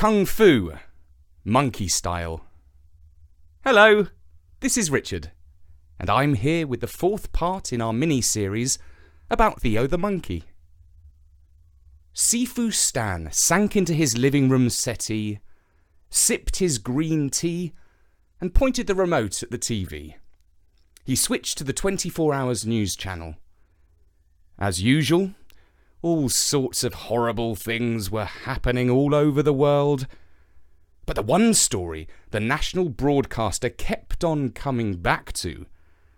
Kung Fu, monkey style. Hello, this is Richard, and I'm here with the fourth part in our mini-series about Theo the monkey. Sifu Stan sank into his living room settee, sipped his green tea, and pointed the remote at the TV. He switched to the 24 Hours news channel. As usual, all sorts of horrible things were happening all over the world. But the one story the national broadcaster kept on coming back to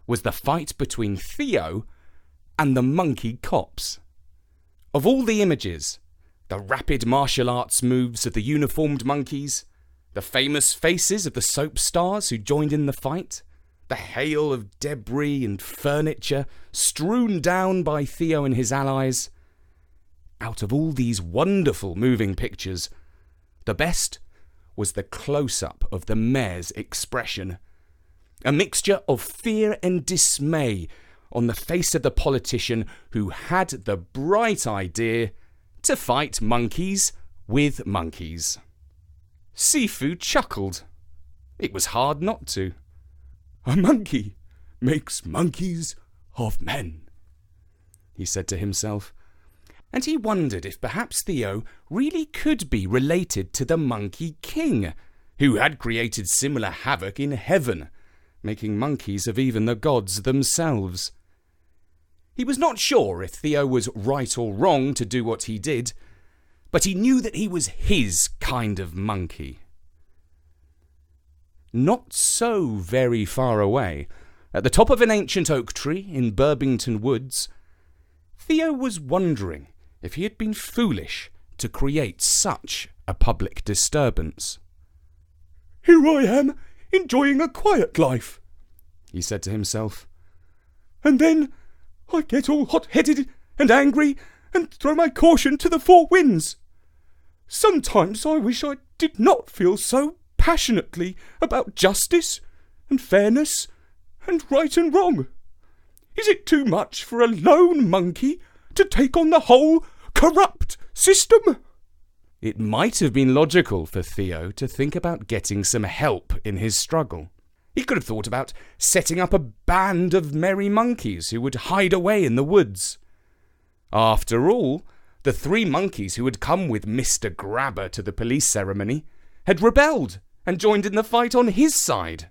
was the fight between Theo and the monkey cops. Of all the images, the rapid martial arts moves of the uniformed monkeys, the famous faces of the soap stars who joined in the fight, the hail of debris and furniture strewn down by Theo and his allies, out of all these wonderful moving pictures, the best was the close-up of the mayor's expression. A mixture of fear and dismay on the face of the politician who had the bright idea to fight monkeys with monkeys. Sifu chuckled. It was hard not to. "A monkey makes monkeys of men," he said to himself. And he wondered if perhaps Theo really could be related to the Monkey King, who had created similar havoc in heaven, making monkeys of even the gods themselves. He was not sure if Theo was right or wrong to do what he did, but he knew that he was his kind of monkey. Not so very far away, at the top of an ancient oak tree in Burbington Woods, Theo was wondering if he had been foolish to create such a public disturbance. "Here I am, enjoying a quiet life," he said to himself. "And then I get all hot-headed and angry and throw my caution to the four winds. Sometimes I wish I did not feel so passionately about justice and fairness and right and wrong. Is it too much for a lone monkey to take on the whole corrupt system?" It might have been logical for Theo to think about getting some help in his struggle. He could have thought about setting up a band of merry monkeys who would hide away in the woods. After all, the three monkeys who had come with Mr. Grabber to the police ceremony had rebelled and joined in the fight on his side.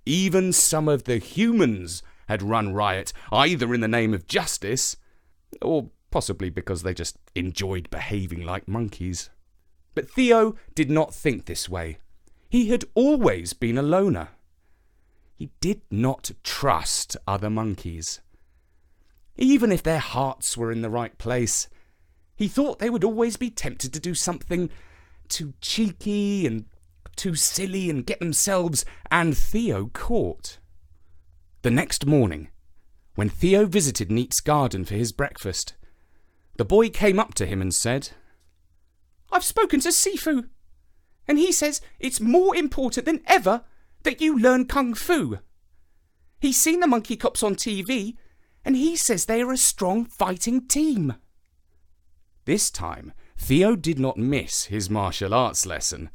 Even some of the humans had run riot, either in the name of justice, or possibly because they just enjoyed behaving like monkeys. But Theo did not think this way. He had always been a loner. He did not trust other monkeys. Even if their hearts were in the right place, he thought they would always be tempted to do something too cheeky and too silly and get themselves and Theo caught. The next morning, when Theo visited Neat's garden for his breakfast, the boy came up to him and said, "I've spoken to Sifu, and he says it's more important than ever that you learn Kung Fu. He's seen the monkey cops on TV, and he says they are a strong fighting team." This time, Theo did not miss his martial arts lesson.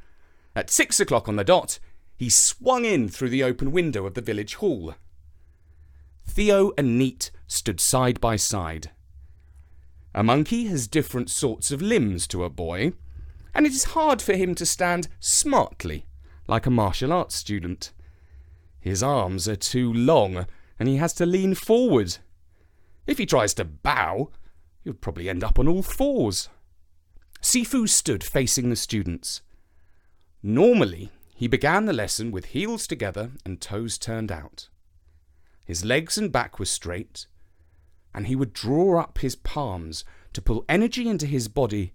At 6 o'clock on the dot, he swung in through the open window of the village hall. Theo and Neat stood side by side. A monkey has different sorts of limbs to a boy, and it is hard for him to stand smartly like a martial arts student. His arms are too long, and he has to lean forward. If he tries to bow, he'll probably end up on all fours. Sifu stood facing the students. Normally, he began the lesson with heels together and toes turned out. His legs and back were straight, and he would draw up his palms to pull energy into his body,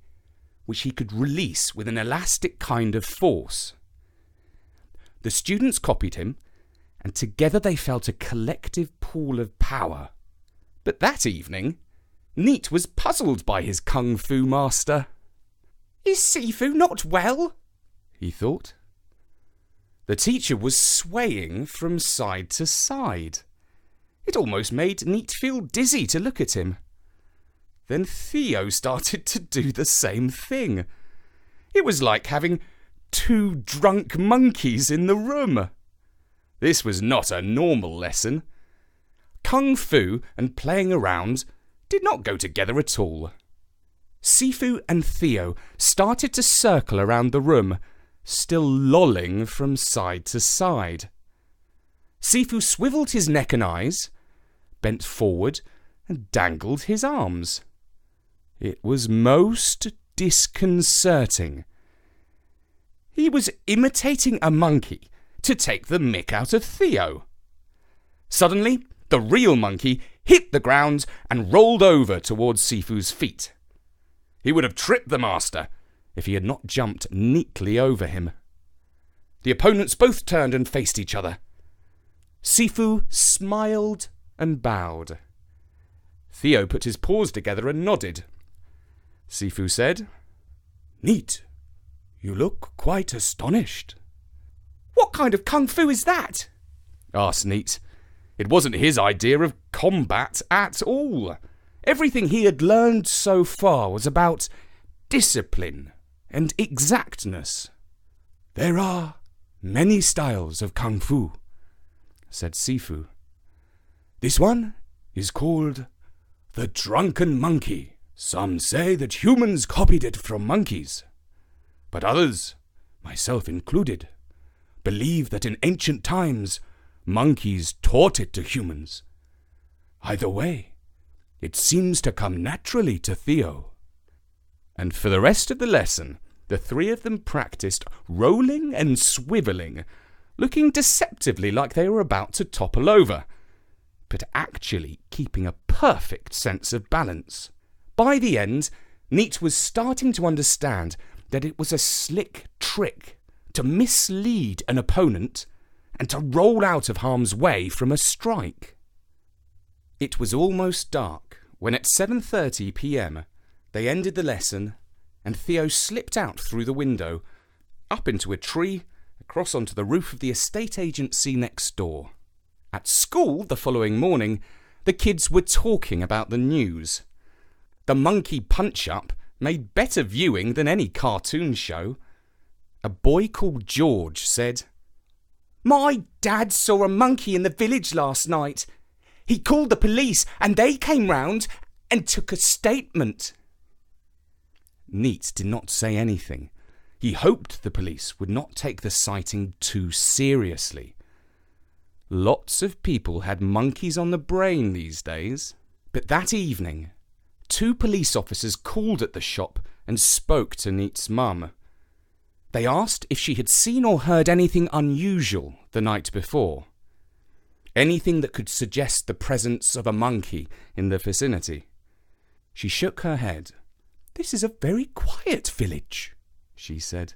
which he could release with an elastic kind of force. The students copied him, and together they felt a collective pool of power. But that evening, Neat was puzzled by his Kung Fu master. "Is Sifu not well?" he thought. The teacher was swaying from side to side. It almost made Neat feel dizzy to look at him. Then Theo started to do the same thing. It was like having 2 drunk monkeys in the room. This was not a normal lesson. Kung Fu and playing around did not go together at all. Sifu and Theo started to circle around the room, still lolling from side to side. Sifu swiveled his neck and eyes, bent forward and dangled his arms. It was most disconcerting. He was imitating a monkey to take the mick out of Theo. Suddenly, the real monkey hit the ground and rolled over towards Sifu's feet. He would have tripped the master if he had not jumped neatly over him. The opponents both turned and faced each other. Sifu smiled and bowed. Theo put his paws together and nodded. Sifu said, "Neat. You look quite astonished." "What kind of kung fu is that?" asked Neat. It wasn't his idea of combat at all. Everything he had learned so far was about discipline and exactness. "There are many styles of kung fu," said Sifu. "This one is called the drunken monkey. Some say that humans copied it from monkeys, but others, myself included, believe that in ancient times monkeys taught it to humans. Either way, it seems to come naturally to Theo." And for the rest of the lesson, the 3 of them practiced rolling and swivelling, looking deceptively like they were about to topple over, but actually keeping a perfect sense of balance. By the end, Neat was starting to understand that it was a slick trick to mislead an opponent and to roll out of harm's way from a strike. It was almost dark when at 7:30 p.m. they ended the lesson and Theo slipped out through the window, up into a tree, across onto the roof of the estate agency next door. At school the following morning, the kids were talking about the news. The monkey punch-up made better viewing than any cartoon show. A boy called George said, "My dad saw a monkey in the village last night. He called the police and they came round and took a statement." Neat did not say anything. He hoped the police would not take the sighting too seriously. Lots of people had monkeys on the brain these days. But that evening, 2 police officers called at the shop and spoke to Neat's mum. They asked if she had seen or heard anything unusual the night before. Anything that could suggest the presence of a monkey in the vicinity. She shook her head. "This is a very quiet village," she said.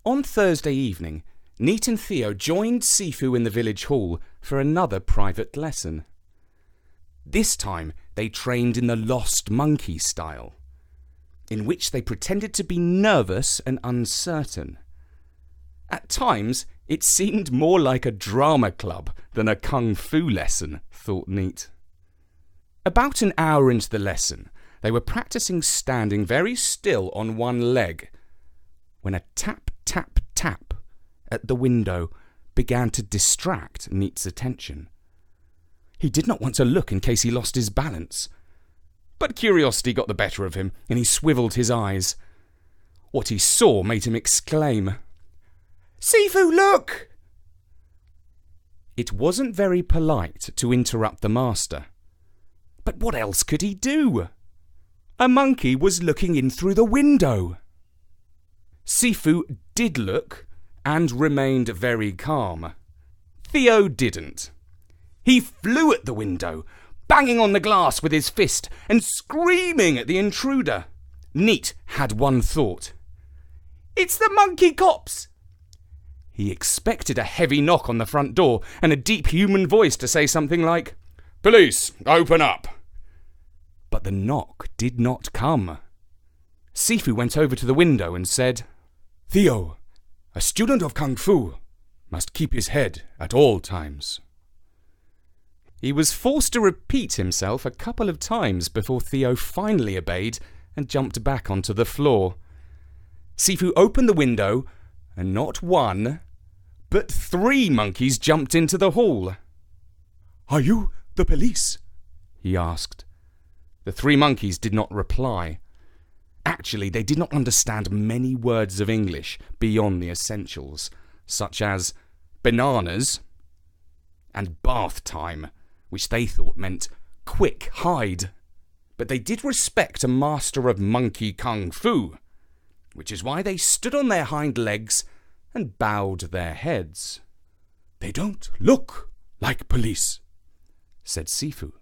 On Thursday evening, Neat and Theo joined Sifu in the village hall for another private lesson. This time they trained in the lost monkey style, in which they pretended to be nervous and uncertain. At times, it seemed more like a drama club than a kung fu lesson, thought Neat. About an hour into the lesson, they were practicing standing very still on one leg, when a tap, tap, tap at the window began to distract Neat's attention. He did not want to look in case he lost his balance. But curiosity got the better of him, and he swiveled his eyes. What he saw made him exclaim, "Sifu, look!" It wasn't very polite to interrupt the master. But what else could he do? A monkey was looking in through the window. Sifu did look, and remained very calm. Theo didn't. He flew at the window, banging on the glass with his fist and screaming at the intruder. Neat had one thought. "It's the monkey cops!" He expected a heavy knock on the front door and a deep human voice to say something like, "Police, open up!" But the knock did not come. Sifu went over to the window and said, "Theo, a student of Kung Fu must keep his head at all times." He was forced to repeat himself a couple of times before Theo finally obeyed and jumped back onto the floor. Sifu opened the window and not one, but 3 monkeys jumped into the hall. "Are you the police?" he asked. The 3 monkeys did not reply. Actually, they did not understand many words of English beyond the essentials, such as bananas and bath time, which they thought meant quick, hide. But they did respect a master of monkey kung fu, which is why they stood on their hind legs and bowed their heads. "They don't look like police," said Sifu,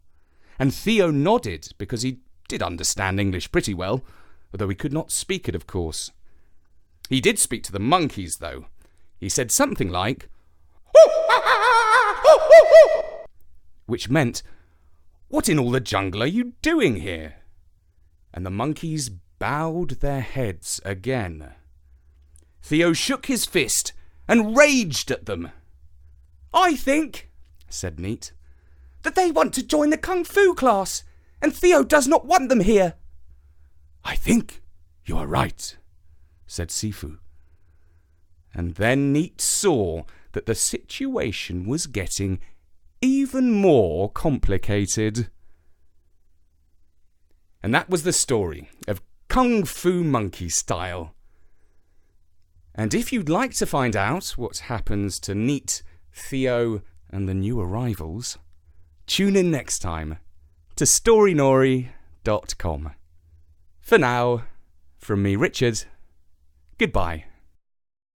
and Theo nodded because he did understand English pretty well, although he could not speak it, of course. He did speak to the monkeys, though. He said something like, which meant, "What in all the jungle are you doing here?" And the monkeys bowed their heads again. Theo shook his fist and raged at them. "I think," said Neat, "that they want to join the Kung Fu class, and Theo does not want them here." "I think you are right," said Sifu. And then Neat saw that the situation was getting even more complicated. And that was the story of Kung Fu Monkey Style. And if you'd like to find out what happens to Neat, Theo, and the new arrivals, tune in next time to storynori.com. For now, from me, Richard, goodbye.